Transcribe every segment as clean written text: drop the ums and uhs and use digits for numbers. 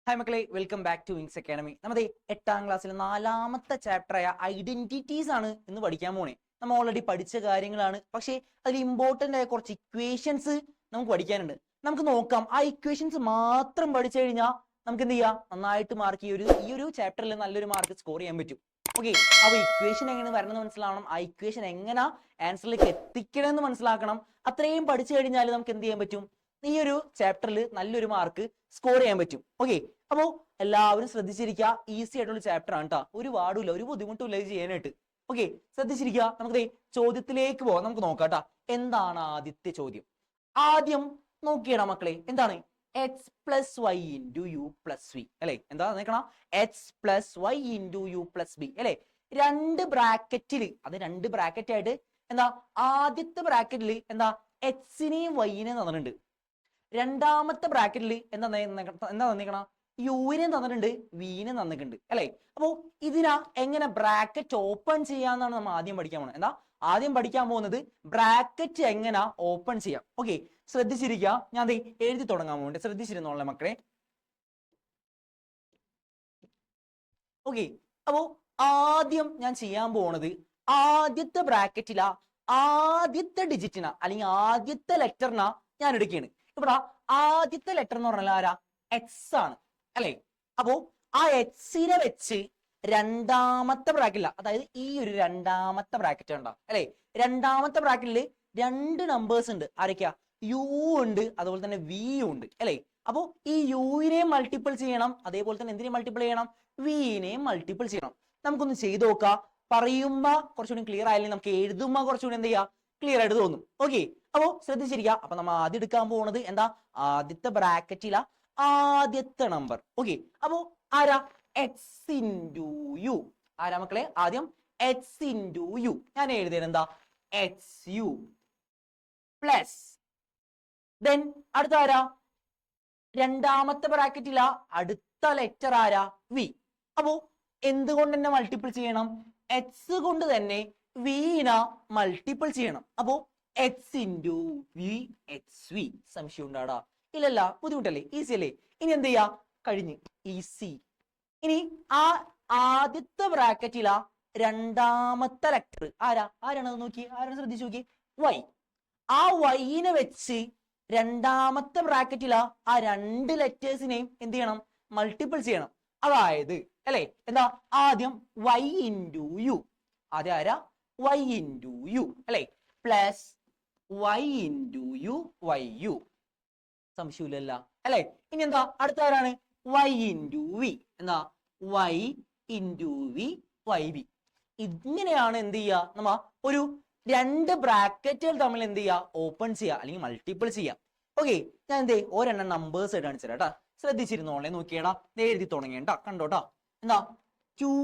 Hi മക്കളെ, welcome back to wings academy. നമ്മുടെ 8ാം ക്ലാസ്സിലെ 4ാമത്തെ ചാപ്റ്ററായ ഐഡന്റിറ്റീസ് ആണ് ഇന്ന് പഠിക്കാൻ പോണേ. നമ്മൾ ഓൾറെഡി പഠിച്ച കാര്യങ്ങളാണ്, പക്ഷേ അതിൽ ഇമ്പോർട്ടന്റ് ആയ കുറച്ച് ഇക്വേഷൻസ് നമുക്ക് പഠിക്കാനുണ്ട്. നമുക്ക് നോക്കാം. ആ ഇക്വേഷൻസ് മാത്രം പഠിച്ചു കഴിഞ്ഞാൽ നമുക്ക് എന്ത് ചെയ്യാം, നന്നായിട്ട് മാർക്ക് ഈ ഒരു ചാപ്റ്ററിൽ നല്ലൊരു മാർക്ക് സ്കോർ ചെയ്യാൻ പറ്റും. ഓക്കെ, അപ്പോൾ ഇക്വേഷൻ എങ്ങനെ വരണമെന്ന് മനസ്സിലാവണം. ആ ഇക്വേഷൻ എങ്ങനെ ആൻസറിലേക്ക് എത്തിക്കണമെന്ന് മനസ്സിലാക്കണം. അത്രയും പഠിച്ചു കഴിഞ്ഞാൽ നമുക്ക് എന്ത് ചെയ്യാൻ പറ്റും, ഈ ഒരു ചാപ്റ്ററിൽ നല്ലൊരു മാർക്ക് സ്കോർ ചെയ്യാൻ പറ്റും. ഓക്കെ, അപ്പോ എല്ലാവരും ശ്രദ്ധിച്ചിരിക്കുക. ഈസി ആയിട്ടുള്ള ചാപ്റ്റർ ആണ് കേട്ടോ. ഒരു പാടുമില്ല, ഒരു ബുദ്ധിമുട്ടില്ല ഇത് ചെയ്യാനായിട്ട്. ഓക്കെ, ശ്രദ്ധിച്ചിരിക്കുക. നമുക്ക് ചോദ്യത്തിലേക്ക് പോവാം. നമുക്ക് നോക്കാം കേട്ടോ. എന്താണ് ആദ്യത്തെ ചോദ്യം? ആദ്യം നോക്കിയടാ മക്കളെ, എന്താണ് X plus Y into U plus V അല്ലെ? എന്താ നോക്കണം, X plus Y into U plus B അല്ലെ? രണ്ട് ബ്രാക്കറ്റിൽ, അത് രണ്ട് ബ്രാക്കറ്റ് ആയിട്ട് എന്താ, ആദ്യത്തെ ബ്രാക്കറ്റിൽ എന്താ എക്സിനെയും വൈനെയും തന്നിട്ടുണ്ട്. രണ്ടാമത്തെ ബ്രാക്കറ്റിൽ എന്താ തന്നിരിക്കണം, യുവിനെ തന്നിട്ടുണ്ട്, വിനെ തന്നിട്ടുണ്ട് അല്ലെ? അപ്പോ ഇതിനാ എങ്ങനെ ബ്രാക്കറ്റ് ഓപ്പൺ ചെയ്യാന്നാണ് നമ്മൾ ആദ്യം പഠിക്കാൻ പോകുന്നത്. എന്താ ആദ്യം പഠിക്കാൻ പോകുന്നത്, ബ്രാക്കറ്റ് എങ്ങനെ ഓപ്പൺ ചെയ്യാം. ഓക്കെ, ശ്രദ്ധിച്ചിരിക്കുക. ഞാൻ എഴുതി തുടങ്ങാൻ പോകുന്നുണ്ട്, ശ്രദ്ധിച്ചിരുന്നോളെ മക്കളെ. ഓക്കെ, അപ്പോ ആദ്യം ഞാൻ ചെയ്യാൻ പോകുന്നത്, ആദ്യത്തെ ബ്രാക്കറ്റിലാ ആദ്യത്തെ ഡിജിറ്റിനാ അല്ലെങ്കിൽ ആദ്യത്തെ ലെറ്ററിനാ ഞാൻ എടുക്കുകയാണ്. ഇവിടെ ആദ്യത്തെ ലെറ്റർ എന്ന് പറഞ്ഞാൽ ആരാ, എക്സ് ആണ് അല്ലെ? അപ്പോ ആ എക്സിനെ വെച്ച് രണ്ടാമത്തെ ബ്രാക്കറ്റില്ല, അതായത് ഈ ഒരു രണ്ടാമത്തെ ബ്രാക്കറ്റ് ഉണ്ടാവും അല്ലെ? രണ്ടാമത്തെ ബ്രാക്കറ്റില് രണ്ട് നമ്പേഴ്സ് ഉണ്ട്. ആരൊക്കെയാ? യു ഉണ്ട്, അതുപോലെ തന്നെ വി ഉണ്ട് അല്ലെ? അപ്പോ ഈ യുവിനെ മൾട്ടിപ്പിൾ ചെയ്യണം, അതേപോലെ തന്നെ എന്തിനെ മൾട്ടിപ്പിൾ ചെയ്യണം, വിനെ മൾട്ടിപ്പിൾ ചെയ്യണം. നമുക്കൊന്ന് ചെയ്ത് നോക്കാം. പറയുമ്പോ കുറച്ചുകൂടി ക്ലിയർ ആയാലും നമുക്ക് എഴുതുമ്പോ കുറച്ചുകൂടി എന്ത് ചെയ്യാ, ക്ലിയർ ആയിട്ട് തോന്നും. ഓക്കെ, അപ്പോ ശ്രദ്ധിച്ചിരിക്കുക. അപ്പൊ നമ്മൾ ആദ്യം എടുക്കാൻ പോകുന്നത് എന്താ, ആദ്യത്തെ ബ്രാക്കറ്റിലാ ആദ്യത്തെ നമ്പർ. ഓക്കെ, അപ്പോ ആരാ, എക്സ് ഇൻറ്റു യു. ആരാ മക്കളെ? ആദ്യം എക്സ് ഇൻറ്റു യു. ഞാൻ എഴുതിയത് എന്താ, എക്സ് യു പ്ലസ് ദെൻ അടുത്ത ആരാ, രണ്ടാമത്തെ ബ്രാക്കറ്റിലാ അടുത്ത ലെറ്റർ ആരാ, വി. അപ്പോ എന്തുകൊണ്ട് തന്നെ മൾട്ടിപ്പിൾ ചെയ്യണം, എക്സ് കൊണ്ട് തന്നെ വിന മൾട്ടിപ്പിൾ ചെയ്യണം. അപ്പോ X into V X V. സംശയം ഉണ്ടാടാ? ഇല്ലല്ല, ബുദ്ധിമുട്ടല്ലേ? ഈസി അല്ലേ? ഇനി എന്ത് ചെയ്യാ, കഴിഞ്ഞ്, ഈസി. ഇനി ആ ആദ്യത്തെ ബ്രാക്കറ്റിലാ രണ്ടാമത്തെ ലെറ്റർ ആരാണ് നോക്കി, ആരാണ് ശ്രദ്ധിച്ചു നോക്കി, വൈ. ആ വൈനെ വെച്ച് രണ്ടാമത്തെ ബ്രാക്കറ്റിലാ ആ രണ്ട് ലെറ്റേഴ്സിനെയും എന്ത് ചെയ്യണം, മൾട്ടിപ്പിൾ ചെയ്യണം. അതായത് അല്ലെ, എന്താ, ആദ്യം വൈ ഇൻറ്റു യു. ആദ്യം ആരാ, വൈ ഇൻറ്റു യു അല്ലെ? Plus Y into U Y U. സംശയമില്ലല്ല അല്ലെ? ഇനി എന്താ അടുത്ത ആരാണ്, വൈ ഇൻറ്റു വി. എന്താ, Y into V Y V. ഇങ്ങനെയാണ് എന്ത് ചെയ്യുക, നമ്മ ഒരു രണ്ട് ബ്രാക്കറ്റുകൾ തമ്മിൽ എന്ത് ചെയ്യുക, ഓപ്പൺ ചെയ്യുക അല്ലെങ്കിൽ മൾട്ടിപ്പിൾ ചെയ്യാം. ഓക്കെ, ഞാൻ എന്തേ ഒരെണ്ണം നമ്പേഴ്സ് ആയിട്ട് കാണിച്ചു തരാം കേട്ടാ. ശ്രദ്ധിച്ചിരുന്നോളെ, നോക്കിയേടാ, എഴുതി തുടങ്ങിയട്ടാ, കണ്ടോട്ടാ. എന്താ, 2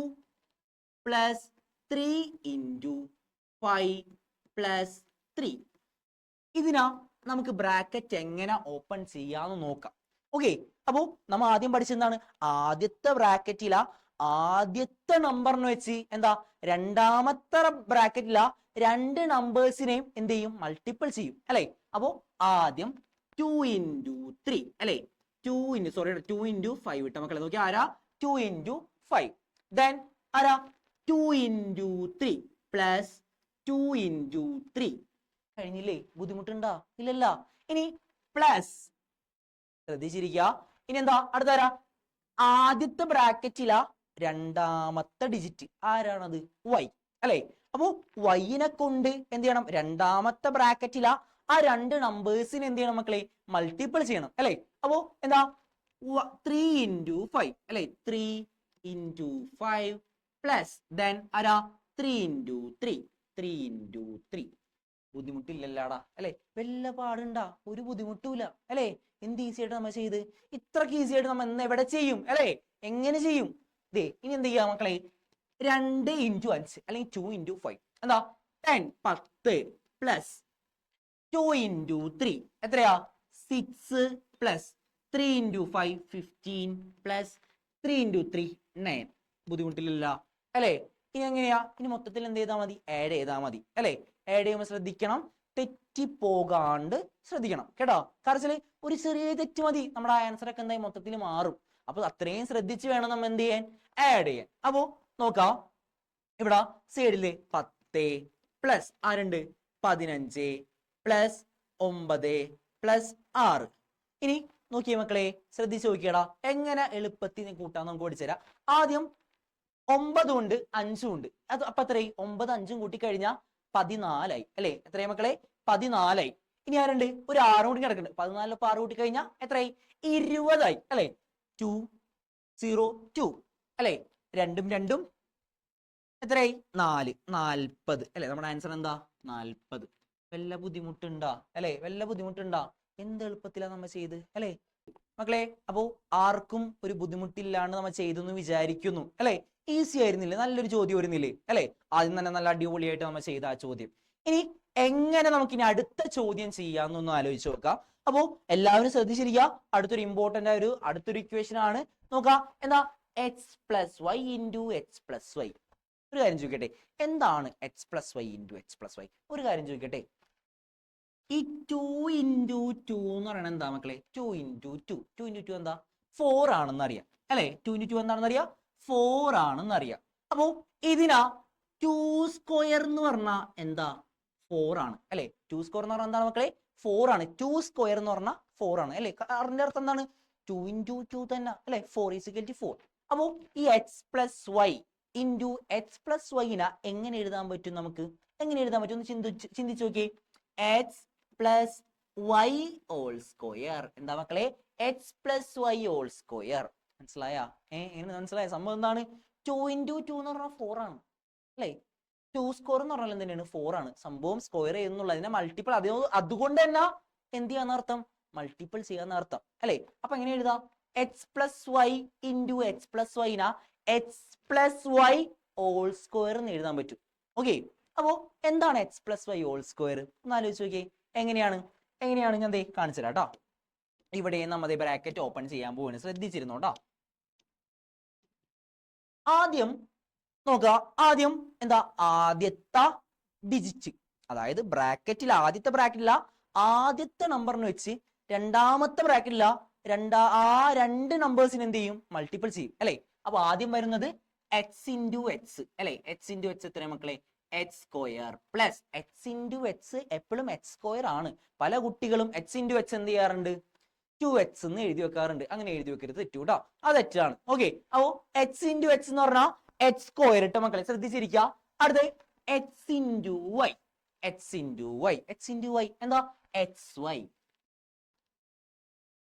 പ്ലസ് 3 ഇൻറ്റു 5 പ്ലസ് 3. ഇതിനാ നമുക്ക് ബ്രാക്കറ്റ് എങ്ങനെ ഓപ്പൺ ചെയ്യാന്ന് നോക്കാം. ഓക്കെ, അപ്പോ നമ്മൾ ആദ്യം പഠിച്ചെന്താണ്, ആദ്യത്തെ ബ്രാക്കറ്റിലാ ആദ്യത്തെ നമ്പറിന് വെച്ച് എന്താ, രണ്ടാമത്തെ ബ്രാക്കറ്റിലാ രണ്ട് നമ്പേഴ്സിനെയും എന്ത് ചെയ്യും, മൾട്ടിപ്പിൾ ചെയ്യും അല്ലെ? അപ്പോ ആദ്യം 2 ഇൻറ്റു 3 അല്ലെ? 2 ഇൻറ്റു 5 ഇട്ട മക്കളെ, നോക്കി ആരാ, 2 ഇൻറ്റു 5. ദെൻ ആരാ, 2 ഇൻറ്റു 3 പ്ലസ് 2 ഇൻറ്റു 3. കഴിഞ്ഞില്ലേ? ബുദ്ധിമുട്ടുണ്ടാ? ഇല്ലല്ല. ഇനി പ്ലസ്, ശ്രദ്ധിച്ചിരിക്കുക. ഇനി എന്താ അടുത്താരാ, ആദ്യത്തെ ബ്രാക്കറ്റിലാ രണ്ടാമത്തെ ഡിജിറ്റ് ആരാണത്, വൈ അല്ലെ? അപ്പോ വൈനെ കൊണ്ട് എന്ത് ചെയ്യണം, രണ്ടാമത്തെ ബ്രാക്കറ്റിലാ ആ രണ്ട് നമ്പേഴ്സിനെ എന്ത് ചെയ്യണം മക്കളെ, മൾട്ടിപ്പിൾ ചെയ്യണം അല്ലെ? അപ്പോ എന്താ, 3 ഇൻറ്റു 5 അല്ലെ? 3 ഇൻറ്റു 5 പ്ലസ് ദെൻ ആരാ, 3 ഇൻറ്റു 3 3 ഇൻറ്റു 3. ബുദ്ധിമുട്ടില്ലല്ലാടാ അല്ലെ? വല്ല പാടുണ്ടാ? ഒരു ബുദ്ധിമുട്ടുമില്ല അല്ലെ? എന്ത് ഈസി ആയിട്ട് നമ്മൾ ചെയ്ത്, ഇത്രക്ക് ഈസി ആയിട്ട് നമ്മൾ ഇന്ന് എവിടെ ചെയ്യും അല്ലെ? എങ്ങനെ ചെയ്യും? ഇനി എന്ത് ചെയ്യാ മക്കളെ, 2 ഇൻറ്റു 5 അല്ലെങ്കിൽ 2 ഇൻറ്റു 5 എന്താ, 10 പ്ലസ് 2 ഇൻറ്റു 3 എത്രയാ, 6 പ്ലസ് 3 ഇൻറ്റു 5 15 പ്ലസ് 3 ഇൻറ്റു 3 9. ബുദ്ധിമുട്ടില്ലല്ല അല്ലെ? ഇനി എങ്ങനെയാ, ഇനി മൊത്തത്തിൽ എന്ത് ചെയ്താൽ മതി, ആഡ് ചെയ്താൽ മതി അല്ലെ? ആഡ് ചെയ്യുമ്പോൾ ശ്രദ്ധിക്കണം, തെറ്റിപ്പോകാണ്ട് ശ്രദ്ധിക്കണം കേട്ടോ. കാരണം ഒരു ചെറിയ തെറ്റ് മതി, നമ്മുടെ ആൻസർ ഒക്കെ എന്തായി മൊത്തത്തിൽ മാറും. അപ്പൊ അത്രയും ശ്രദ്ധിച്ച് വേണം നമ്മൾ എന്ത് ചെയ്യാൻ, ആഡ് ചെയ്യാൻ. അപ്പോ നോക്കാം, ഇവിടെ സൈഡില് 10 പ്ലസ് ആരുണ്ട് 15 പ്ലസ് 9 പ്ലസ് 6. ഇനി നോക്കിയേ മക്കളെ, ശ്രദ്ധിച്ച് നോക്കിയടാ, എങ്ങനെ എളുപ്പത്തിൽ കൂട്ടാൻ നമുക്ക് പഠിച്ചുതരാം. ആദ്യം 9 ഉണ്ട് 5 ഉണ്ട്, അത് അപ്പൊ എത്രയായി, 9 5 കൂട്ടി കഴിഞ്ഞാൽ 14 ആയി അല്ലെ. എത്രയായി മക്കളെ, 14 ആയി. ഇനി ആരുണ്ട്, ഒരു 6 കൂടി കിടക്കുന്നുണ്ട്, 14 6 കൂട്ടി കഴിഞ്ഞാൽ എത്രയായി, 20 ആയി അല്ലെ. 2 0 2 അല്ലെ, രണ്ടും രണ്ടും എത്രയായി, 4 40 അല്ലെ. നമ്മുടെ ആൻസർ എന്താ, 40. വല്ല ബുദ്ധിമുട്ടുണ്ടാ അല്ലെ, വല്ല ബുദ്ധിമുട്ടുണ്ടാ, എന്ത് എളുപ്പത്തിലാണ് നമ്മൾ ചെയ്ത് അല്ലെ മക്കളെ. അപ്പോ ആർക്കും ഒരു ബുദ്ധിമുട്ടില്ലാണ്ട് നമ്മൾ ചെയ്തെന്ന് വിചാരിക്കുന്നു അല്ലെ. ഈസി ആയിരുന്നില്ലേ, നല്ലൊരു ചോദ്യം വരുന്നില്ലേ അല്ലെ. ആദ്യം തന്നെ നല്ല അടിപൊളിയായിട്ട് നമ്മൾ ചെയ്ത ആ ചോദ്യം. ഇനി എങ്ങനെ നമുക്ക് ഇനി അടുത്ത ചോദ്യം ചെയ്യാന്നൊന്ന് ആലോചിച്ച് നോക്കാം. അപ്പോ എല്ലാവരും ശ്രദ്ധിച്ചിരിക്കുക, അടുത്തൊരു ഇക്വേഷൻ ആണ്. നോക്കാം എന്താ, X plus Y into X plus Y. ഒരു കാര്യം ചോദിക്കട്ടെ, എന്താണ് X plus Y into X plus Y? ഒരു കാര്യം ചോദിക്കട്ടെ, ഈ 2 ഇൻറ്റു 2 എന്ന് പറയുന്നത് എന്താ മക്കളെ, 2 ഇൻറ്റു 2 എന്താ, 4 ആണെന്ന് അറിയാം അല്ലെ. 2 ഇൻറ്റു 2 എന്താണെന്ന് അറിയാം, 4 ആണെന്ന് അറിയാം. അപ്പോ ഇതിനാ 2 സ്ക്വയർ എന്ന് പറഞ്ഞാൽ എന്താ, 4 ആണ് അല്ലെ. 2 സ്ക്വയർ എന്ന് പറഞ്ഞാൽ എന്താണ് മക്കളെ, 4 ആണ്. 2 സ്ക്വയർ എന്ന് പറഞ്ഞാൽ 4 ആണ് അല്ലെ. അതിന്റെ അർത്ഥം എന്താണ്, 2 ഇൻറ്റു 2 തന്നെ അല്ലെ, 4 = 4. അപ്പോ ഈ X plus Y into X plus വൈന എങ്ങനെ എഴുതാൻ പറ്റും, നമുക്ക് എങ്ങനെ എഴുതാൻ പറ്റും ഒന്ന് ചിന്തിച്ചു നോക്കിയേ. X plus Y whole square, എന്താ മക്കളെ, X plus Y whole square. മനസ്സിലായാ, എങ്ങനെ മനസ്സിലായ സംഭവം എന്താണ്, 2 ഇൻറ്റു 2 എന്ന് പറഞ്ഞാൽ 4 ആണ് അല്ലെ. 2 സ്ക്വയർ എന്ന് പറഞ്ഞാൽ എന്തിനാണ്, 4 ആണ്. സംഭവം സ്ക്വയർ ചെയ്യുന്നുള്ളതിനെ മൾട്ടിപ്പിൾ, അതുകൊണ്ട് തന്നെ എന്ത് ചെയ്യാന്ന് അർത്ഥം, മൾട്ടിപ്പിൾ ചെയ്യാന്ന് അർത്ഥം അല്ലെ. അപ്പൊ എങ്ങനെ എഴുതാം, X plus Y into X plus വൈന X plus Y whole square എന്ന് എഴുതാൻ പറ്റും. ഓക്കെ, അപ്പോ എന്താണ് X plus Y whole square ഒന്ന് ആലോചിച്ച് നോക്കിയേ. എങ്ങനെയാണ് ഞാൻ ദേ കാണിച്ചു തരാം കേട്ടോ. ഇവിടെ നമ്മുടെ ബ്രാക്കറ്റ് ഓപ്പൺ ചെയ്യാൻ പോവാണ്, ശ്രദ്ധിച്ചിരുന്നോ കേട്ടോ. ആദ്യം നോക്കുക, ആദ്യം എന്താ, ആദ്യത്തെ ഡിജിറ്റ്, അതായത് ആദ്യത്തെ ബ്രാക്കറ്റില ആദ്യത്തെ നമ്പറിന് വെച്ച് രണ്ടാമത്തെ ബ്രാക്കറ്റില ആ രണ്ട് നമ്പേഴ്സിന് എന്ത് ചെയ്യും, മൾട്ടിപ്പിൾ ചെയ്യും അല്ലെ. അപ്പൊ ആദ്യം വരുന്നത് എക്സ് ഇൻറ്റു എക്സ് അല്ലെ. എക്സ് ഇൻറ്റു എക്സ് എത്രയാണ് മക്കളെ, X square plus X into X എപ്പോഴും എക്സ് സ്ക്വയർ ആണ്. പല കുട്ടികളും എക്സ് ഇൻറ്റു എക്സ് എന്ത് ചെയ്യാറുണ്ട്, 2x എന്ന് എഴുതി വെക്കാറുണ്ട്. അങ്ങനെ എഴുതി വെക്കരുത്, തെറ്റു കേട്ടോ, അത് തെറ്റാണ്. ഓക്കെ, അപ്പോ എക്സ് ഇൻറ്റു എക്സ് എന്ന് പറഞ്ഞാൽ എക്സ് സ്ക്വയർ ഇട്ട മക്കളെ ശ്രദ്ധിച്ചിരിക്കുക. അടുത്ത് X into Y, X into Y, X into Y എന്താ, എക്സ് വൈ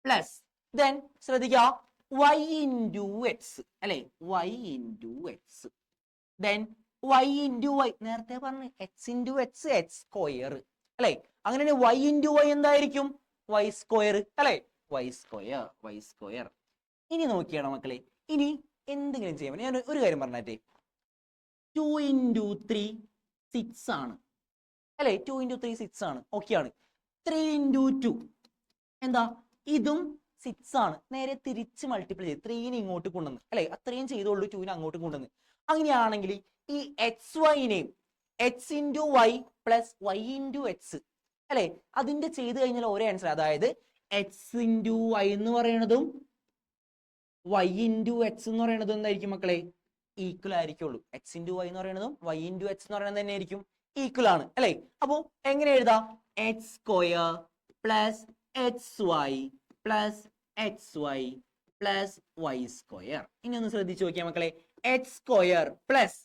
പ്ലസ് ദെൻ ശ്രദ്ധിക്കുക വൈ ഇൻറ്റു എക്സ് അല്ലെ, Y into X then Y into Y, നേരത്തെ പറഞ്ഞു X into X X square അല്ലെ. അങ്ങനെ വൈ ഇൻറ്റു വൈ എന്തായിരിക്കും, Y square അല്ലെ, Y square Y square. ഇനി നോക്കിയാണ് മക്കളെ, ഇനി എന്തെങ്കിലും ചെയ്യാൻ ഞാൻ ഒരു കാര്യം പറഞ്ഞേ, 2 ഇൻറ്റു 3 6 ആണ് അല്ലെ. 2 ഇൻറ്റു 3 6 ആണ്, ഓക്കെ ആണ്. 3 ഇൻറ്റു 2 എന്താ, ഇതും 6 ആണ്. നേരെ തിരിച്ച് മൾട്ടിപ്പിൾ ചെയ്ത് 3നെ ഇങ്ങോട്ട് കൊണ്ടുവന്ന് അല്ലെ, അത്രയും ചെയ്തോളൂ, 2നെ അങ്ങോട്ട് കൊണ്ടുവന്ന്. അങ്ങനെയാണെങ്കിൽ ഈ എക്സ് വൈനെയും X into Y plus Y into X അല്ലെ, അതിന്റെ ചെയ്ത് കഴിഞ്ഞാൽ ഒരേ ആൻസർ. അതായത് എക്സ് ഇൻറ്റു വൈ എന്ന് പറയുന്നതും വൈ ഇൻറ്റു എക്സ് എന്ന് പറയുന്നതും എന്തായിരിക്കും മക്കളെ, ഈക്വൽ ആയിരിക്കുള്ളൂ. എക്സ് ഇൻറ്റു വൈ എന്ന് പറയുന്നതും വൈ ഇൻറ്റു എക്സ് എന്ന് പറയുന്നത് തന്നെ ആയിരിക്കും, ഈക്വൽ ആണ് അല്ലെ. അപ്പോ എങ്ങനെ എഴുതാം, X square plus X Y plus X Y plus Y square. ഇനി ഒന്ന് ശ്രദ്ധിച്ചു നോക്കിയാൽ മക്കളെ, X square plus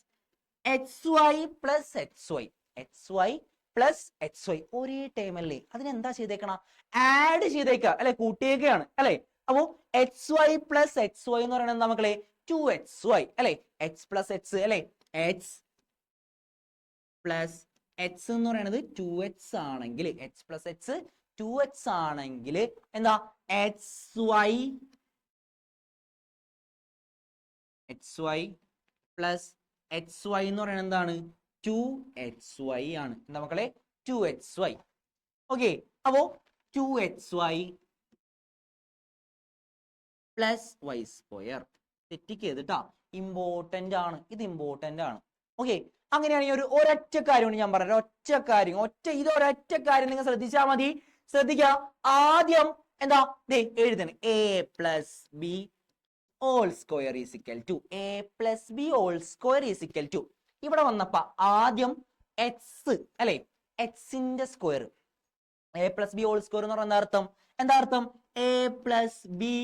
X Y plus X Y, X Y plus X Y ഒരേ ടൈം അല്ലേ, അതിനെന്താ ചെയ്തേക്കണം, ആഡ് ചെയ്തേക്ക അല്ലെ, കൂട്ടിയേക്കാണ് അല്ലെ. അപ്പോ X Y plus X Y എന്ന് പറയുന്നത് എന്താ മക്കളെ, 2xy അല്ലെ, എക്സ് പ്ലസ് എക്സ് അല്ലെ, എക്സ് പ്ലസ് എക്സ് എന്ന് പറയുന്നത് 2x ആണെങ്കിൽ, എക്സ് പ്ലസ് എക്സ് 2x ആണെങ്കിൽ എന്താ, X Y plus X Y എന്ന് പറയുന്നത് എന്താണ്, 2xy ആണ്. എന്താ മക്കളെ, 2xy. ഓക്കെ, അപ്പോ 2xy പ്ലസ് വൈ സ്ക്വയർ. തെറ്റിക്കരുത് കേട്ടോ, ഇമ്പോർട്ടന്റ് ആണ്, ഇത് ഇമ്പോർട്ടന്റ് ആണ്. ഓക്കെ, അങ്ങനെയാണെങ്കിൽ ഒരൊറ്റ കാര്യമാണ് ഞാൻ പറഞ്ഞത്, ഒറ്റ കാര്യം, ഒരൊറ്റ കാര്യം നിങ്ങൾ ശ്രദ്ധിച്ചാൽ മതി. ശ്രദ്ധിക്കുക, ആദ്യം എന്താ എഴുതണം, a plus B whole square is equal to A plus B whole square is equal to ഇവിടെ വന്നപ്പോ ആദ്യം എക്സ് അല്ലെ എക്സിന്റെ square A plus B whole square എന്ന് പറഞ്ഞ എന്താ അർത്ഥം A plus B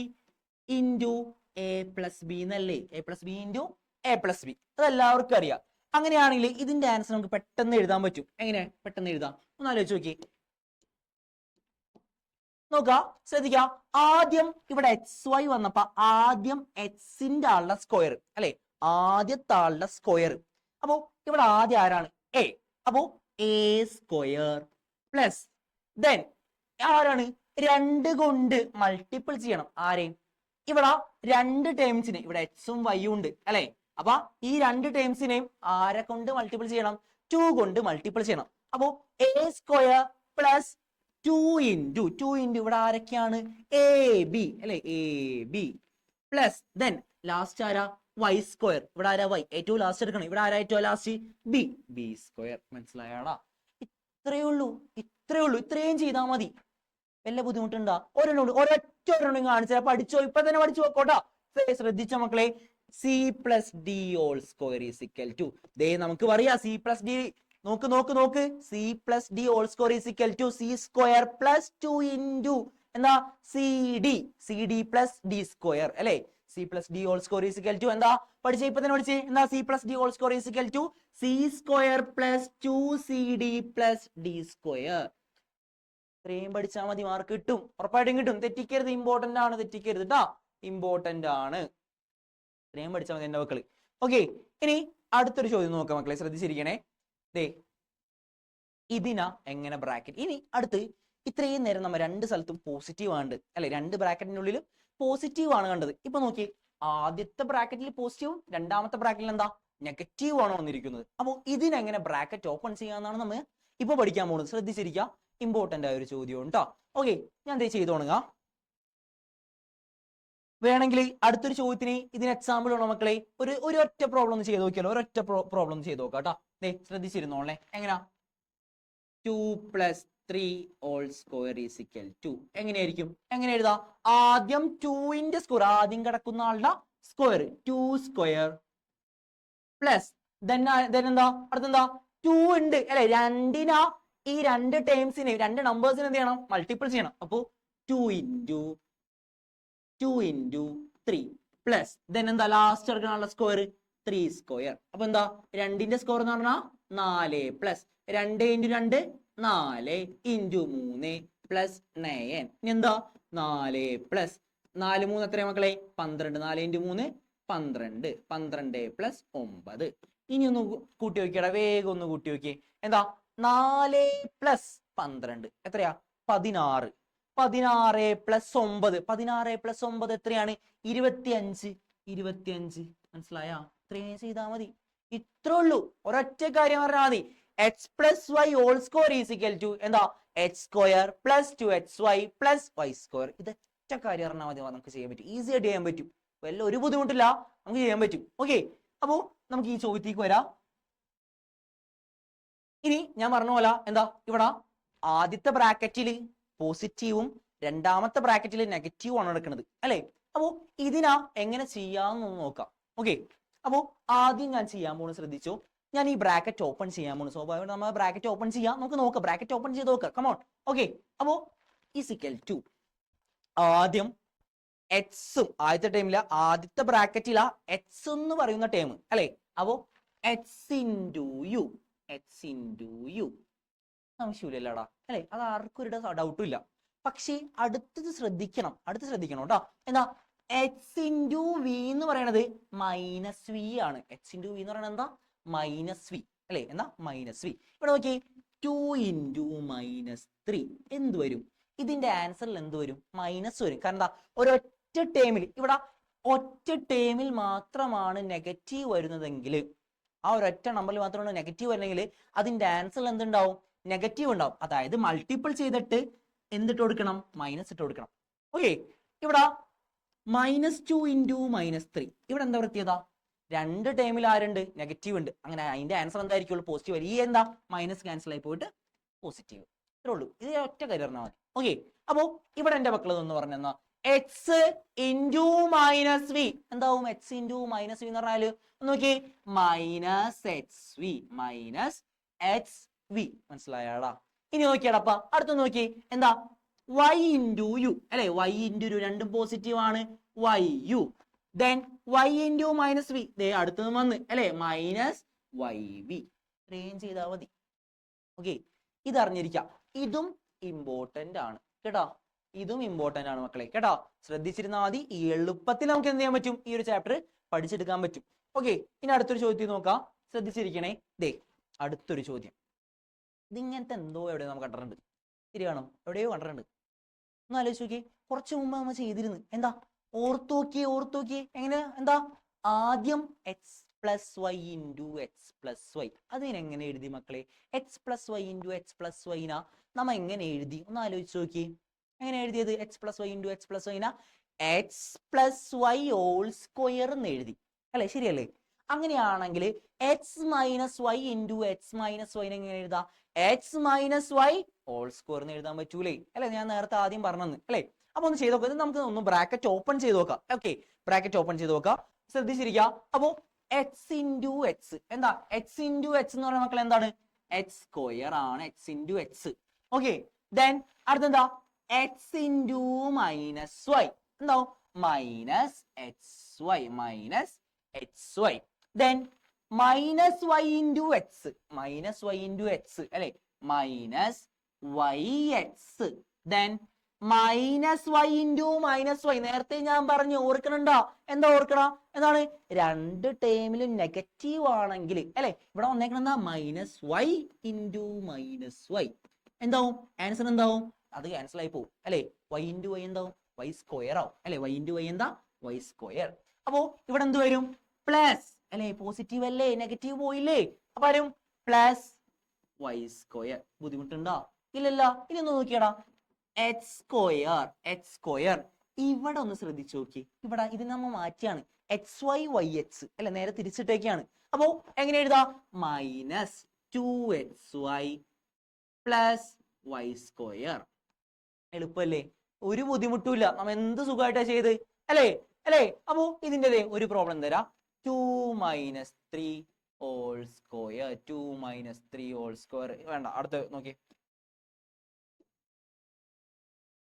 into A plus B എന്നല്ലേ A plus B into A plus B അത് എല്ലാവർക്കും അറിയാം. അങ്ങനെയാണെങ്കിൽ ഇതിന്റെ ആൻസർ നമുക്ക് പെട്ടെന്ന് എഴുതാൻ പറ്റും. എങ്ങനെ പെട്ടെന്ന് എഴുതാം ഒന്ന് ആലോചിച്ച് നോക്കി നോക്ക ശ്രദ്ധിക്ക ആദ്യം ഇവിടെ എക്സ് വൈ വന്നപ്പോ ആദ്യം എക്സിന്റെ ആളുടെ സ്ക്വയർ അല്ലെ ആദ്യത്തെ ആളുടെ സ്ക്വയർ അപ്പോ ഇവിടെ ആദ്യം ആരാണ് എ അപ്പോ എ സ്ക്വയർ പ്ലസ് ദെൻ ആരാണ് 2 കൊണ്ട് മൾട്ടിപ്പിൾ ചെയ്യണം ആരെയും ഇവിടെ 2 ടേംസിനെ ഇവിടെ എക്സും വൈയും ഉണ്ട് അല്ലെ അപ്പൊ ഈ 2 ടേംസിനെയും ആരെ കൊണ്ട് മൾട്ടിപ്പിൾ ചെയ്യണം 2 കൊണ്ട് മൾട്ടിപ്പിൾ ചെയ്യണം അപ്പോ എ സ്ക്വയർ പ്ലസ് 2 ഇൻറ്റു ഇവിടെ ആരൊക്കെയാണ് എ ബി അല്ലെ A B plus then last ആരാ വൈ സ്ക്വയർ ഇവിടെ ആരാ വൈ ഏറ്റവും ലാസ്റ്റ് എടുക്കണം ഇവിടെ ആരാ ഏറ്റവും ലാസ്റ്റ് ബി ബി സ്ക്വയർ മനസ്സിലായാടാ ഇത്രയേ ഉള്ളൂ ഇത്രയും ചെയ്താൽ മതി വല്ല ബുദ്ധിമുട്ടുണ്ടാ ഒരൊറ്റ കാണിച്ചാൽ പഠിച്ചോ ഇപ്പൊ തന്നെ പഠിച്ചു നോക്കോട്ടാ ശ്രദ്ധിച്ച മക്കളെ C plus D whole square is equal to ദേ നമുക്ക് പറയാ സി പ്ലസ് ഡി നോക്ക് C plus D whole square is equal to C square plus 2 into എന്താ C D plus D square അല്ലെ C plus D whole square is equal to എന്താ പഠിച്ചേ ഇപ്പൊ തന്നെ പഠിച്ചേ എന്താ C plus D whole square is equal to C square plus 2 C D plus D square ഇത്രയും പഠിച്ചാൽ മതി മാർക്ക് കിട്ടും ഉറപ്പായിട്ടും കിട്ടും തെറ്റിക്കരുത് ഇമ്പോർട്ടന്റ് ആണ് തെറ്റിക്കരുത് കേട്ടാ ഇമ്പോർട്ടന്റ് ആണ് ഇത്രയും പഠിച്ചാൽ മതി എന്റെ മക്കള് ഓക്കെ ഇനി അടുത്തൊരു ചോദ്യം നോക്കാം മക്കളെ ശ്രദ്ധിച്ചിരിക്കണേ ദേ ഇതിനാ എങ്ങനെ ബ്രാക്കറ്റ് ഇനി അടുത്ത് ഇത്രയും നേരം നമ്മൾ 2 സ്ഥലത്തും പോസിറ്റീവ് ആണ് അല്ലെ 2 ബ്രാക്കറ്റിനുള്ളിൽ പോസിറ്റീവ് ആണ് കണ്ടത് ഇപ്പൊ നോക്കി ആദ്യത്തെ ബ്രാക്കറ്റിൽ പോസിറ്റീവും രണ്ടാമത്തെ ബ്രാക്കറ്റിൽ എന്താ നെഗറ്റീവ് ആണ് വന്നിരിക്കുന്നത് അപ്പൊ ഇതിനെങ്ങനെ ബ്രാക്കറ്റ് ഓപ്പൺ ചെയ്യാന്നാണ് നമ്മൾ ഇപ്പൊ പഠിക്കാൻ പോകുന്നത് ശ്രദ്ധിച്ചിരിക്കുക ഇമ്പോർട്ടന്റ് ആയ ഒരു ചോദ്യം കേട്ടോ ഓക്കെ ഞാൻ ദേ ചെയ്തു തുടങ്ങാ വേണമെങ്കിൽ അടുത്തൊരു ചോദ്യത്തിന് ഇതിന് എക്സാമ്പിൾ ഉള്ള മക്കളെ ഒരു ഒറ്റ പ്രോബ്ലം ഒന്ന് ചെയ്ത് നോക്കിയാലോ ഒരൊറ്റ പ്രോബ്ലം ചെയ്ത് നോക്കാം കേട്ടോ ദേ ശ്രദ്ധിച്ചിരുന്നോളെ എങ്ങനെയാ 2 plus 3 whole square is equal to എങ്ങനെയായിരിക്കും എങ്ങനെ എഴുതാ ആദ്യം 2ന്റെ സ്ക്വയർ ആദ്യം കിടക്കുന്ന ആളുടെ സ്ക്വയർ 2 സ്ക്വയർ പ്ലസ് എന്താ അടുത്തെന്താ 2 ഉണ്ട് അല്ലെ രണ്ടിനാ ഈ 2 ടേംസിനെ 2 നമ്പേഴ്സിനെ എന്ത് ചെയ്യണം മൾട്ടിപ്പിൾ ചെയ്യണം അപ്പോ 2 ഇൻറ്റു 3 പ്ലസ് ദെൻ എന്താ ലാസ്റ്റ് എടുക്കാനുള്ള സ്ക്വയർ 3 സ്ക്വയർ അപ്പൊ എന്താ 2ന്റെ സ്ക്വയർ എന്ന് പറഞ്ഞാൽ 4 പ്ലസ് 2 ഇൻറ്റു 2 4 ഇൻറ്റു 3 പ്ലസ് 9 ഇനി എന്താ 4 പ്ലസ് 4 3 എത്രയാ മക്കളെ 12 4 ഇൻറ്റു 3 12 12 പ്ലസ് 9 ഇനി ഒന്ന് കൂട്ടി നോക്കിയടാ വേഗം ഒന്ന് കൂട്ടി നോക്കിയേ എന്താ 4 പ്ലസ് 12 എത്രയാ 16 16 പ്ലസ് 9 16 പ്ലസ് 9 എത്രയാണ് 25 മനസ്സിലായാ ഇത്രയും ചെയ്താൽ മതി ഇത്രേ ഉള്ളൂ ഒരൊറ്റ കാര്യം പറഞ്ഞാൽ മതി X plus Y whole square is equal to എന്താ X square plus 2xy plus Y square ഇതൊറ്റ കാര്യം പറഞ്ഞാൽ മതി നമുക്ക് ചെയ്യാൻ പറ്റും ഈസി ആയിട്ട് ചെയ്യാൻ പറ്റും വല്ല ഒരു ബുദ്ധിമുട്ടില്ല നമുക്ക് ചെയ്യാൻ പറ്റും ഓക്കെ അപ്പോ നമുക്ക് ഈ ചോദ്യത്തേക്ക് വരാം ഇനി ഞാൻ പറഞ്ഞ പോലെ എന്താ ഇവിടെ ആദ്യത്തെ ബ്രാക്കറ്റിൽ പോസിറ്റീവും രണ്ടാമത്തെ ബ്രാക്കറ്റിൽ നെഗറ്റീവ് ആണ് എടുക്കുന്നത് അല്ലെ അപ്പോ ഇതിനാ എങ്ങനെ ചെയ്യാമെന്ന് നോക്കാം ഓക്കെ അപ്പോ ആദ്യം ഞാൻ ചെയ്യാൻ പോകുന്നത് ശ്രദ്ധിച്ചു ഞാൻ ഈ ബ്രാക്കറ്റ് ഓപ്പൺ ചെയ്യാൻ പോകുന്നു സ്വാഭാവികമായിട്ട് നമ്മൾ ബ്രാക്കറ്റ് ഓപ്പൺ ചെയ്യാം നമുക്ക് നോക്കാം ബ്രാക്കറ്റ് ഓപ്പൺ ചെയ്ത് നോക്കാം കമോൺ ഓക്കെ അപ്പോ ഈസിക്കൽ ടു ആദ്യം എക്സും ആദ്യത്തെ ടൈമില് ആദ്യത്തെ ബ്രാക്കറ്റിലാ എക്സ് എന്ന് പറയുന്ന ടേം അല്ലെ അപ്പോ എക്സ് ഇൻറ്റു യു ആവശ്യമില്ലല്ലോടാ അല്ലെ അത് ആർക്കും ഒരു ഡൗട്ടും ഇല്ല പക്ഷെ അടുത്തത് ശ്രദ്ധിക്കണം കേട്ടോ എന്താ എക്സ് ഇൻറ്റു വി എന്ന് പറയണത് മൈനസ് വി ആണ് എക്സ് ഇൻറ്റു വി എന്ന് പറയുന്നത് എന്താ മൈനസ് വി അല്ലെ എന്താ മൈനസ് വി ഇവിടെ നോക്കി 2 ഇൻറ്റു -3 എന്ത് വരും ഇതിന്റെ ആൻസറിൽ എന്ത് വരും മൈനസ് വരും കാരണം എന്താ ഒരൊറ്റ ടേമിൽ ഇവിടെ ഒറ്റ ടേമിൽ മാത്രമാണ് നെഗറ്റീവ് വരുന്നതെങ്കിൽ ആ ഒരൊറ്റ നമ്പറിൽ മാത്രമാണ് നെഗറ്റീവ് വരുന്നെങ്കിൽ അതിന്റെ ആൻസറിൽ എന്തുണ്ടാവും നെഗറ്റീവ് ഉണ്ടാവും അതായത് മൾട്ടിപ്പിൾ ചെയ്തിട്ട് എന്തിട്ട് കൊടുക്കണം മൈനസ് ഇട്ട് കൊടുക്കണം ഓക്കെ ഇവിടെ -2 ഇൻറ്റു -3 ഇവിടെ എന്താ പ്രത്യേകത 2 ടേമിൽ ആരുണ്ട് നെഗറ്റീവ് ഉണ്ട് അങ്ങനെ അതിന്റെ ആൻസർ എന്തായിരിക്കും പോസിറ്റീവ് ഈ എന്താ മൈനസ് ക്യാൻസൽ ആയി പോയിട്ട് പോസിറ്റീവ് ഇത്രേ ഉള്ളൂ ഇത് ഒറ്റ കാര്യം പറഞ്ഞാൽ മതി ഓക്കെ അപ്പോ ഇവിടെ എന്റെ മക്കളത് എന്ന് പറഞ്ഞാൽ എക്സ് ഇൻറ്റു മൈനസ് വി എന്താവും? എക്സ് ഇൻറ്റു മൈനസ് വി എന്ന് പറഞ്ഞാല് നോക്കി minus X V minus X V മനസ്സിലായാടാ? ഇനി നോക്കിയാടപ്പ അടുത്ത നോക്കി എന്താ? വൈ ഇൻറ്റു യു അല്ലെ? വൈ ഇൻറ്റു യു രണ്ടും പോസിറ്റീവ് ആണ്. Y U then Y into minus V ദേ അടുത്തത് വന്ന് അല്ലെ? മൈനസ് വൈ വി ഇത്രയും ചെയ്താൽ മതി. ഓക്കെ, ഇത് അറിഞ്ഞിരിക്കാം. ഇതും ഇമ്പോർട്ടന്റ് ആണ് കേട്ടോ. ഇതും ഇമ്പോർട്ടന്റ് ആണ് മക്കളെ കേട്ടോ. ശ്രദ്ധിച്ചിരുന്നാൽ മതി. ഈ എളുപ്പത്തിൽ നമുക്ക് എന്ത് ചെയ്യാൻ പറ്റും? ഈ ഒരു ചാപ്റ്റർ പഠിച്ചെടുക്കാൻ പറ്റും. ഓക്കെ, ഇനി അടുത്തൊരു ചോദ്യം നോക്കാം. ശ്രദ്ധിച്ചിരിക്കണേ. ദേ അടുത്തൊരു ചോദ്യം. ഇതിങ്ങനത്തെ എന്തോ എവിടെയോ നമുക്ക് കണ്ടിട്ടുണ്ട്. ശരിയാണോ? എവിടെയോ കണ്ടിട്ടുണ്ട്. ഒന്ന് ആലോചിച്ച് നോക്കിയേ. കുറച്ച് മുമ്പ് നമ്മൾ ചെയ്തിരുന്നു. എന്താ? ഓർത്തോക്കിയേ എങ്ങനെ? എന്താ? ആദ്യം X plus Y into X plus Y. അതിനെങ്ങനെ എഴുതി മക്കളെ? X plus Y into X plus വൈന നമ്മ എങ്ങനെ എഴുതി? ഒന്ന് ആലോചിച്ച് നോക്കിയേ. എങ്ങനെ എഴുതിയത്? X plus Y into X plus വൈന X plus Y whole square എന്ന് എഴുതി അല്ലെ? ശരിയല്ലേ? അങ്ങനെയാണെങ്കിൽ X minus Y into X minus വൈനെ എങ്ങനെ എഴുതാ? X minus Y whole square എന്ന് എഴുതാൻ പറ്റൂലേ? അല്ലെ? ഞാൻ നേരത്തെ ആദ്യം പറഞ്ഞെന്ന് അല്ലെ? അപ്പൊ ഒന്ന് ചെയ്ത് നോക്കാം. നമുക്ക് ഒന്ന് ബ്രാക്കറ്റ് ഓപ്പൺ ചെയ്ത് നോക്കാം. ഓക്കെ, ബ്രാക്കറ്റ് ഓപ്പൺ ചെയ്ത് നോക്കാം. ശ്രദ്ധിച്ചിരിക്കുക. അപ്പോ എക്സ് ഇൻറ്റു എക്സ് എന്താ? എക്സ് ഇൻറ്റു എക്സ് എന്ന് പറയുന്ന മക്കൾ എന്താണ്? എക്സ് സ്ക്വയർ ആണ്. X into x. Okay, then അടുത്തെന്താ? എക്സ് ഇൻറ്റു മൈനസ് വൈ എന്താവും? Minus x y minus x y. Then minus Y into X minus Y into X അല്ലെ? Minus Y x. Then minus Y into minus y. നേരത്തെ ഞാൻ പറഞ്ഞു, ഓർക്കണുണ്ടോ? എന്താ ഓർക്കണ? എന്താണ്? രണ്ട് ടേമിലും negative ആണെങ്കിൽ അല്ലെ? ഇവിടെ വന്നേക്കണ എന്താ? Minus Y into minus Y എന്താവും? ആൻസർ എന്താവും? അത് ക്യാൻസൽ ആയി പോകും അല്ലെ? വൈ ഇൻറ്റു വൈ എന്താവും? വൈ സ്ക്വയർ ആവും അല്ലെ? വൈ ഇൻറ്റു വൈ എന്താ? Y square. അപ്പോ ഇവിടെ എന്ത് വരും? പ്ലസ് അല്ലെ? പോസിറ്റീവ് അല്ലേ? നെഗറ്റീവ് പോയില്ലേ? അപ്പൊ വരും പ്ലസ് വൈ സ്ക്വയർ. ബുദ്ധിമുട്ടുണ്ടോ? ഇല്ലല്ല. ഇനി ഒന്ന് നോക്കിയടാ. എക്സ് സ്ക്വയർ ഇവിടെ ഒന്ന് ശ്രദ്ധിച്ചു നോക്കി. ഇവിടെ ഇത് നമ്മ മാറ്റിയാണ്. എക്സ് വൈ വൈ എക്സ് അല്ലെ? നേരെ തിരിച്ചിട്ടേക്കാണ്. അപ്പോ എങ്ങനെ എഴുതാ? Minus 2xy plus Y square. എളുപ്പല്ലേ? ഒരു ബുദ്ധിമുട്ടുമില്ല. നമ്മ എന്ത് സുഖമായിട്ടാ ചെയ്ത് അല്ലേ? അപ്പോ ഇതിൻ്റെ ഒരു പ്രോബ്ലം തരാം. 2 minus 3 whole square. 2 minus 3 whole square വേണ്ട. അടുത്ത നോക്കി.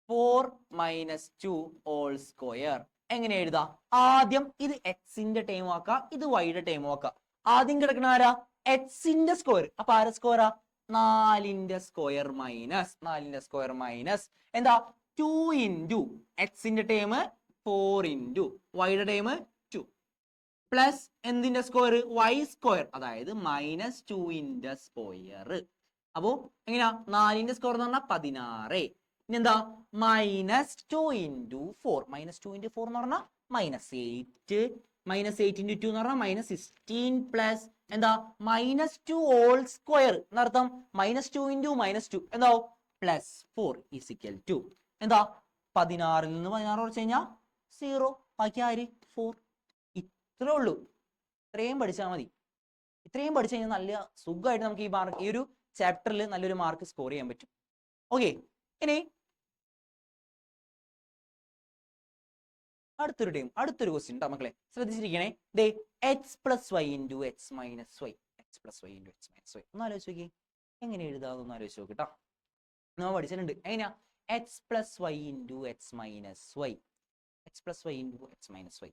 4 മൈനസ് 2 ഹോൾ സ്ക്വയർ എങ്ങനെ എഴുതാ? ആദ്യം ഇത് എക്സിന്റെ ടൈം ആക്കാം, ഇത് വൈയുടെ ടൈം ആക്കാം. ആദ്യം കിടക്കണ ആരാ? എക്സിന്റെ സ്ക്വയർ. അപ്പൊ ആരെ സ്ക്വയറാ? 4ന്റെ സ്ക്വയർ മൈനസ് എന്താ? 2 ഇൻറ്റു എക്സിന്റെ ടൈം 4 ഇൻറ്റു വൈയുടെ ടൈം 2 പ്ലസ് എന്തിന്റെ സ്ക്വയർ? വൈ സ്ക്വയർ, അതായത് മൈനസ് 2ന്റെ സ്ക്വയർ. അപ്പോ എങ്ങനെയാ? 4ന്റെ സ്ക്വയർ എന്ന് പറഞ്ഞാൽ 16. ഇനി എന്താ? Minus 2 into 4. മൈനസ് 2 ഇൻറ്റു 4 എന്ന് പറഞ്ഞാൽ മൈനസ് 8. മൈനസ് 8 ഇൻറ്റു 2 എന്ന് പറഞ്ഞാൽ മൈനസ് 16 പ്ലസ് എന്താ? മൈനസ് 2 ഹോൾ സ്ക്വയർ എന്നർത്ഥം മൈനസ് 2 ഇൻറ്റു മൈനസ് 2 എന്താവും? പ്ലസ് 4 ഈസിക്കൽ ടു എന്താ? 16ൽ നിന്ന് 16 കുറച്ച് കഴിഞ്ഞാൽ 0. ബാക്കി ആര്? 4. ഇത്രേ ഉള്ളൂ. ഇത്രയും പഠിച്ചാൽ മതി. ഇത്രയും പഠിച്ചു കഴിഞ്ഞാൽ നല്ല സുഖമായിട്ട് നമുക്ക് ഈ ഒരു ചാപ്റ്ററിൽ നല്ലൊരു മാർക്ക് സ്കോർ ചെയ്യാൻ പറ്റും. ഓക്കെ, ഇനി അടുത്തൊരു ക്വസ്റ്റ്യൻ കേട്ടോ മക്കളെ. ശ്രദ്ധിച്ചിരിക്കണേ. ദേ x plus Y into X minus Y. X plus Y into X minus y ഒന്ന് ആലോചിച്ച് നോക്കി. എങ്ങനെ എഴുതാമെന്ന് ആലോചിച്ച് നോക്കിട്ടോ. നമ്മൾ പഠിച്ചിട്ടുണ്ട്. എങ്ങനെയാ? X plus Y into X minus Y. X plus Y into X minus Y.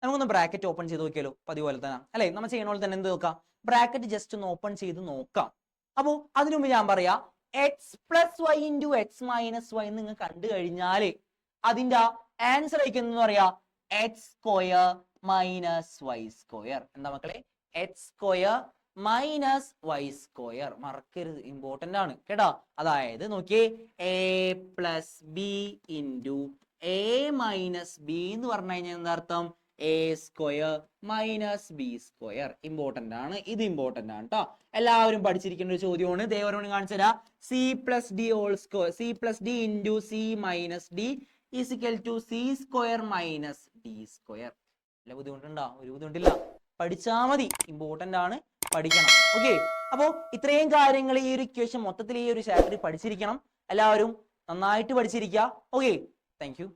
നമുക്കൊന്ന് ബ്രാക്കറ്റ് ഓപ്പൺ ചെയ്ത് നോക്കിയാലോ? പതിപോലെ തന്നെ അല്ലെ? നമ്മൾ ചെയ്യണ പോലെ തന്നെ എന്ത് നോക്കാം? ബ്രാക്കറ്റ് ജസ്റ്റ് ഒന്ന് ഓപ്പൺ ചെയ്ത് നോക്കാം. അപ്പോ അതിനു മുമ്പ് ഞാൻ പറയാ, x plus Y into X minus y നിങ്ങൾ കണ്ടു കഴിഞ്ഞാല് അതിന്റെ ആൻസർ ആയിരിക്കും പറയാ x square minus y square. എന്താ മക്കളെ? X square minus y square. മറക്കരുത്, ഇമ്പോർട്ടന്റ് ആണ് കേട്ടോ. അതായത് നോക്കിയേ, a plus B into a minus b എന്ന് പറഞ്ഞു കഴിഞ്ഞാൽ എന്താ അർത്ഥം? A square minus b square. Important ആണ്, ഇത് ഇമ്പോർട്ടന്റ് ആണ് കേട്ടോ. എല്ലാവരും പഠിച്ചിരിക്കേണ്ട ഒരു ചോദ്യമാണ്. ദേവരോട് കാണിച്ചു തരാം. C plus D whole square, c plus d into c minus d is equal to C square minus d square. വല്ല ബുദ്ധിമുട്ടുണ്ടോ? ഒരു ബുദ്ധിമുട്ടില്ല. പഠിച്ചാ മതി. ഇമ്പോർട്ടന്റ് ആണ്, പഠിക്കണം. ഓക്കെ, അപ്പോ ഇത്രയും കാര്യങ്ങൾ ഈ ഒരു ഇക്വേഷൻ മൊത്തത്തിൽ ഈ ഒരു ചാപ്റ്ററിൽ പഠിച്ചിരിക്കണം. എല്ലാവരും നന്നായിട്ട് പഠിച്ചിരിക്കുക. Okay, thank you.